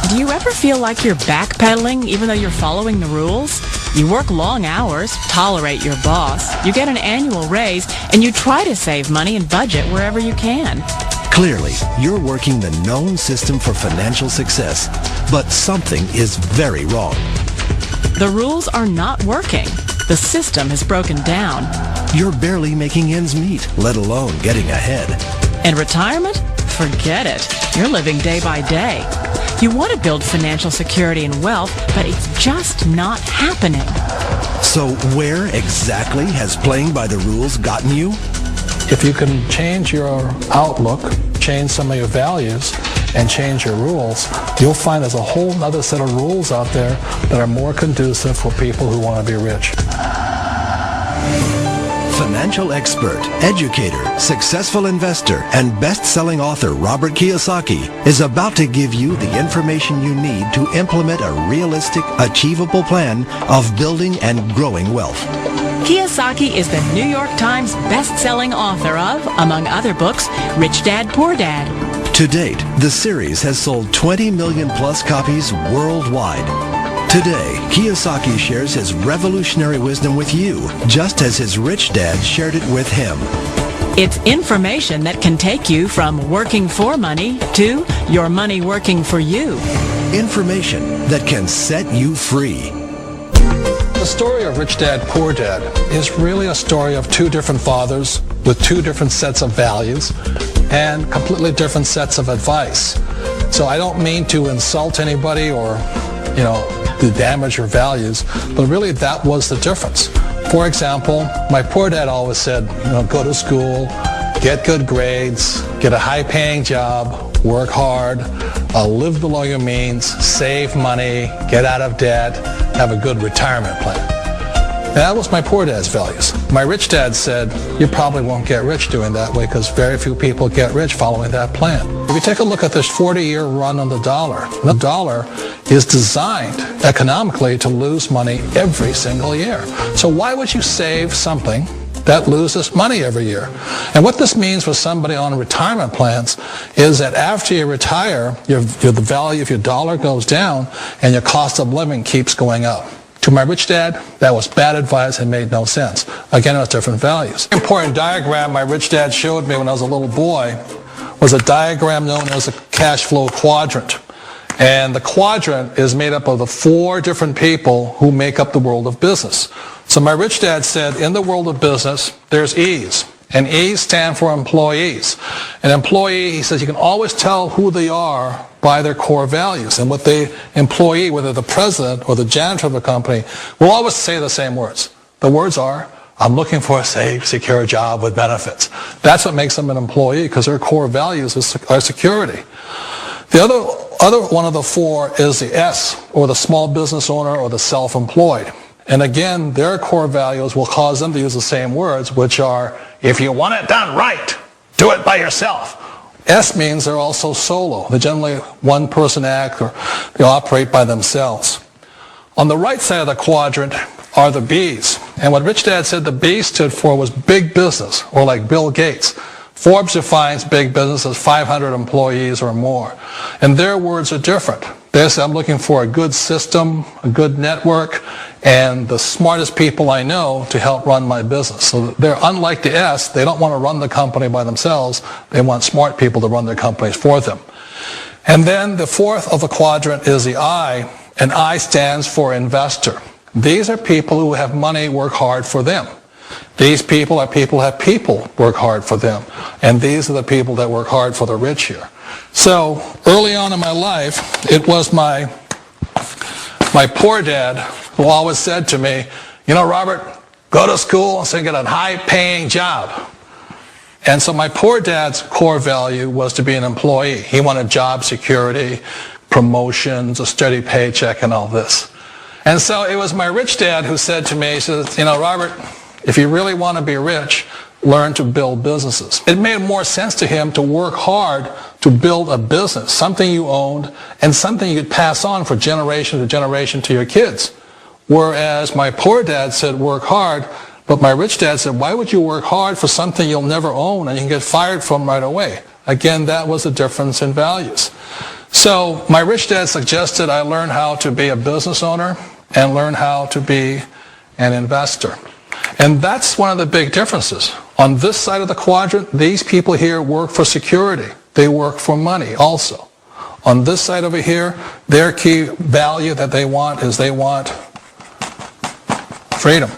Do you ever feel like you're backpedaling even though you're following the rules? You work long hours, tolerate your boss, you get an annual raise, and you try to save money and budget wherever you can. Clearly, you're working the known system for financial success, but something is very wrong. The rules are not working. The system has broken down. You're barely making ends meet, let alone getting ahead. And retirement? Forget it. You're living day by day. You want to build financial security and wealth, but it's just not happening. So where exactly has playing by the rules gotten you? If you can change your outlook, change some of your values, and change your rules, you'll find there's a whole other set of rules out there that are more conducive for people who want to be rich. Financial expert, educator, successful investor, and best-selling author Robert Kiyosaki is about to give you the information you need to implement a realistic, achievable plan of building and growing wealth. Kiyosaki is the New York Times best-selling author of, among other books, Rich Dad, Poor Dad. To date, the series has sold 20 million plus copies worldwide. Today, Kiyosaki shares his revolutionary wisdom with you, just as his rich dad shared it with him. It's information that can take you from working for money to your money working for you. Information that can set you free. The story of Rich Dad, Poor Dad is really a story of two different fathers with two different sets of values and completely different sets of advice. So I don't mean to insult anybody or, to damage your values, but really that was the difference. For example, my poor dad always said, go to school, get good grades, get a high-paying job, work hard, live below your means, save money, get out of debt, have a good retirement plan. That was my poor dad's values. My rich dad said, you probably won't get rich doing that way because very few people get rich following that plan. If you take a look at this 40-year run on the dollar is designed economically to lose money every single year. So why would you save something that loses money every year? And what this means for somebody on retirement plans is that after you retire, the value of your dollar goes down and your cost of living keeps going up. To my rich dad, that was bad advice and made no sense. Again, it was different values. An important diagram my rich dad showed me when I was a little boy was a diagram known as a cash flow quadrant. And the quadrant is made up of the four different people who make up the world of business. So my rich dad said, in the world of business, there's E's. And E's stand for employees. An employee, he says, you can always tell who they are by their core values. And what the employee, whether the president or the janitor of the company, will always say the same words. The words are, I'm looking for a safe, secure job with benefits. That's what makes them an employee, because their core values are security. The other one of the four is the S, or the small business owner or the self-employed. And again, their core values will cause them to use the same words, which are, if you want it done right, do it by yourself. S means they're also solo. They're generally one-person act, or they operate by themselves. On the right side of the quadrant are the B's. And what Rich Dad said the B stood for was big business, or like Bill Gates. Forbes defines big business as 500 employees or more. And their words are different. They say, I'm looking for a good system, a good network, and the smartest people I know to help run my business. So they're unlike the S. They don't want to run the company by themselves. They want smart people to run their companies for them. And then the fourth of the quadrant is the I, and I stands for investor. These are people who have money work hard for them. These people are people who have people work hard for them. And these are the people that work hard for the rich here. So early on in my life, it was my poor dad who always said to me, Robert, go to school and get a high-paying job. And so my poor dad's core value was to be an employee. He wanted job security, promotions, a steady paycheck, and all this. And so it was my rich dad who said to me, he says, Robert, if you really want to be rich, learn to build businesses. It made more sense to him to work hard to build a business, something you owned, and something you could pass on for generation to generation to your kids. Whereas my poor dad said work hard, but my rich dad said, why would you work hard for something you'll never own and you can get fired from right away? Again, that was a difference in values. So my rich dad suggested I learn how to be a business owner and learn how to be an investor. And that's one of the big differences. On this side of the quadrant, these people here work for security. They work for money also. On this side over here, their key value that they want is they want freedom.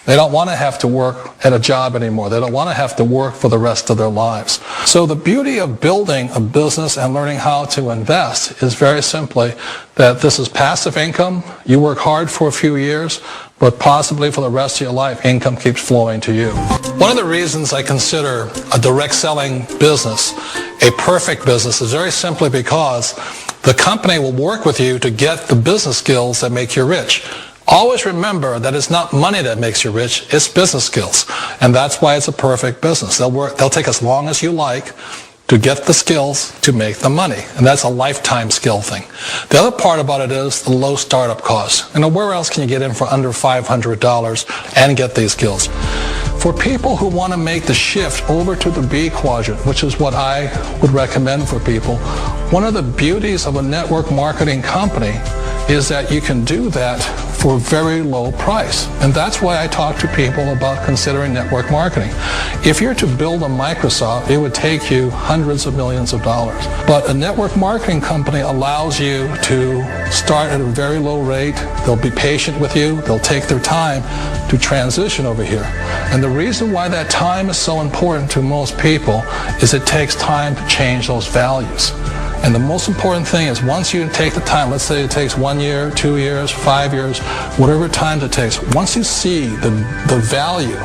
They don't want to have to work at a job anymore. They don't want to have to work for the rest of their lives. So the beauty of building a business and learning how to invest is very simply that this is passive income. You work hard for a few years, but possibly for the rest of your life, income keeps flowing to you. One of the reasons I consider a direct selling business a perfect business is very simply because the company will work with you to get the business skills that make you rich. Always remember that it's not money that makes you rich, it's business skills. And that's why it's a perfect business. They'll take as long as you like to get the skills to make the money. And that's a lifetime skill thing. The other part about it is the low startup cost. Where else can you get in for under $500 and get these skills? For people who want to make the shift over to the B quadrant, which is what I would recommend for people, one of the beauties of a network marketing company is that you can do that for a very low price. And that's why I talk to people about considering network marketing. If you're to build a Microsoft, it would take you hundreds of millions of dollars. But a network marketing company allows you to start at a very low rate. They'll be patient with you. They'll take their time to transition over here. And the reason why that time is so important to most people is it takes time to change those values. And the most important thing is once you take the time, let's say it takes 1 year, 2 years, 5 years, whatever time it takes, once you see the value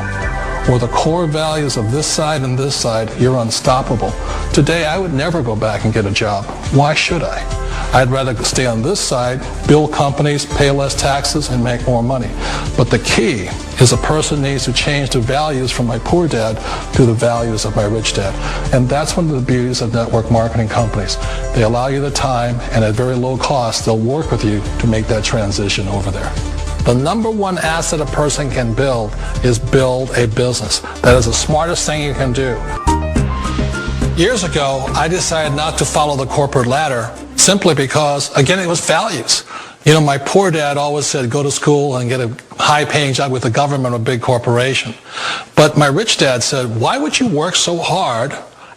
or the core values of this side and this side, you're unstoppable. Today, I would never go back and get a job. Why should I? I'd rather stay on this side, build companies, pay less taxes, and make more money. But the key is a person needs to change the values from my poor dad to the values of my rich dad. And that's one of the beauties of network marketing companies. They allow you the time, and at very low cost, they'll work with you to make that transition over there. The number one asset a person can build is build a business. That is the smartest thing you can do. Years ago, I decided not to follow the corporate ladder simply because, again, it was values. My poor dad always said, go to school and get a high-paying job with the government or a big corporation. But my rich dad said, why would you work so hard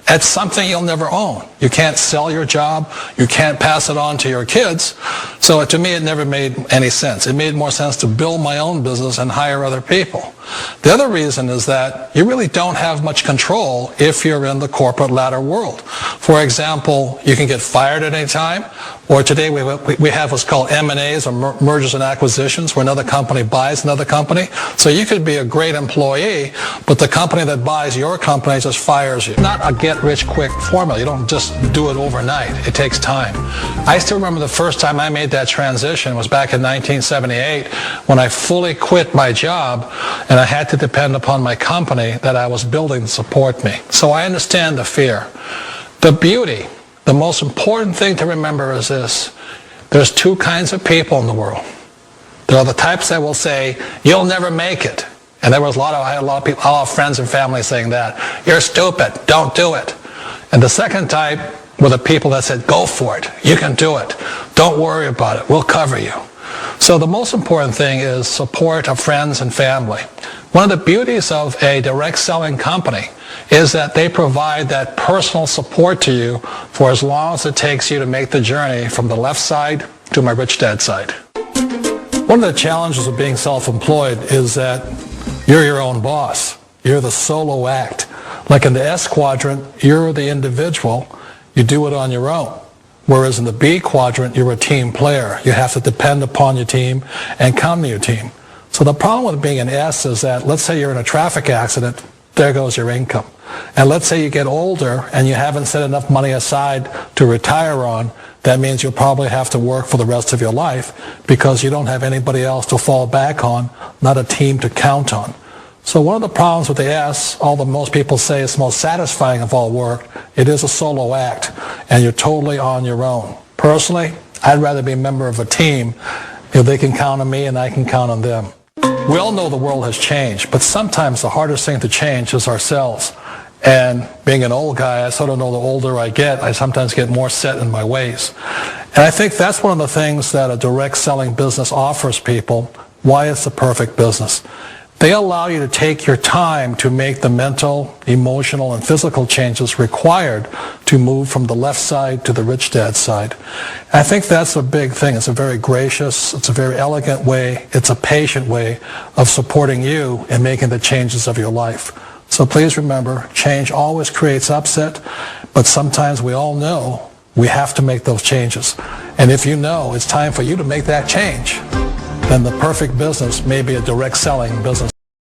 at something you'll never own? You can't sell your job. You can't pass it on to your kids. So to me, it never made any sense. It made more sense to build my own business and hire other people. The other reason is that you really don't have much control if you're in the corporate ladder world. For example, you can get fired at any time, or today we have what's called M&As, or mergers and acquisitions, where another company buys another company. So you could be a great employee, but the company that buys your company just fires you. Not a get-rich-quick formula. You don't just do it overnight. It takes time. I still remember the first time I made that transition was back in 1978 when I fully quit my job and I had to depend upon my company that I was building to support me. So I understand the fear. The beauty, the most important thing to remember is this. There's two kinds of people in the world. There are the types that will say, you'll never make it. And I had a lot of people, a lot of friends and family saying that. You're stupid. Don't do it. And the second type were the people that said, go for it. You can do it. Don't worry about it. We'll cover you. So the most important thing is support of friends and family. One of the beauties of a direct selling company is that they provide that personal support to you for as long as it takes you to make the journey from the left side to my rich dad side. One of the challenges of being self-employed is that you're your own boss. You're the solo act. Like in the S quadrant, you're the individual. You do it on your own. Whereas in the B quadrant, you're a team player. You have to depend upon your team and count on your team. So the problem with being an S is that, let's say you're in a traffic accident, there goes your income. And let's say you get older and you haven't set enough money aside to retire on, that means you'll probably have to work for the rest of your life because you don't have anybody else to fall back on, not a team to count on. So one of the problems with the S, although most people say it's the most satisfying of all work, it is a solo act, and you're totally on your own. Personally, I'd rather be a member of a team if they can count on me and I can count on them. We all know the world has changed, but sometimes the hardest thing to change is ourselves. And being an old guy, I sort of know the older I get, I sometimes get more set in my ways. And I think that's one of the things that a direct selling business offers people, why it's the perfect business. They allow you to take your time to make the mental, emotional, and physical changes required to move from the left side to the rich dad side. And I think that's a big thing. It's a very gracious, it's a very elegant way, it's a patient way of supporting you in making the changes of your life. So please remember, change always creates upset, but sometimes we all know we have to make those changes. And if you know it's time for you to make that change, then the perfect business may be a direct selling business.